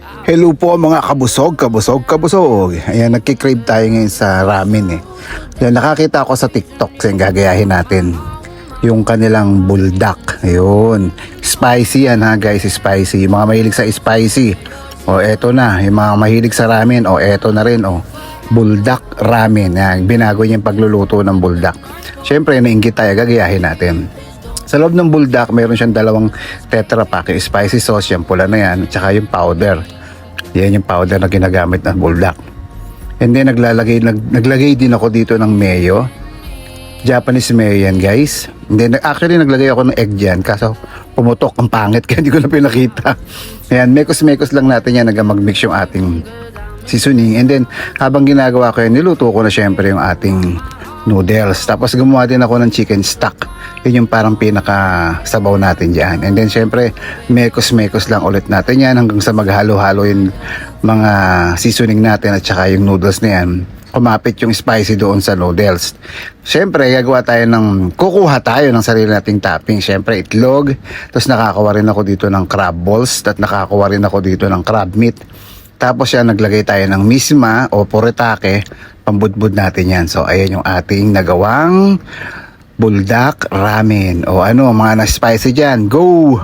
Hello po mga kabusog. Ayan, nagkikrave tayo ngayon sa ramen eh. Ayan, nakakita ako sa TikTok, so gagayahin natin yung kanilang buldak. Ayun, spicy yan ha guys, spicy. Yung mga mahilig sa spicy, o eto na. Yung mga mahilig sa ramen, o eto na rin o. Buldak ramen. Ayan, binago niya yung pagluluto ng buldak. Syempre, nainggit tayo, gagayahin natin. Sa loob ng buldak, mayroon siyang dalawang tetra pack. Yung spicy sauce, yung pula na yan, at saka yung powder. Yan yung powder na ginagamit ng buldak. And then naglagay din ako dito ng mayo. Japanese mayo yan guys. And then actually naglagay ako ng egg dyan. Kaso pumutok, ang pangit kaya hindi ko na pinakita. Ayan, mekos lang natin yan hanggang mag-mix yung ating seasoning. And then habang ginagawa ko yan, niluto ko na syempre yung ating noodles. Tapos gumawa din ako ng chicken stock. Yun yung parang pinaka sabaw natin dyan. And then syempre mekos lang ulit natin yan hanggang sa maghalo-halo yung mga seasoning natin at saka yung noodles na yan. Kumapit yung spicy doon sa noodles. Syempre kukuha tayo ng sarili nating topping. Syempre itlog. Tapos nakakawa rin ako dito ng crab balls. At nakakawa rin ako dito ng crab meat. Tapos yan, naglagay tayo ng misma o puretake, pambudbud natin yan. So ayan yung ating nagawang buldak ramen. O ano, mga na-spicy dyan, go!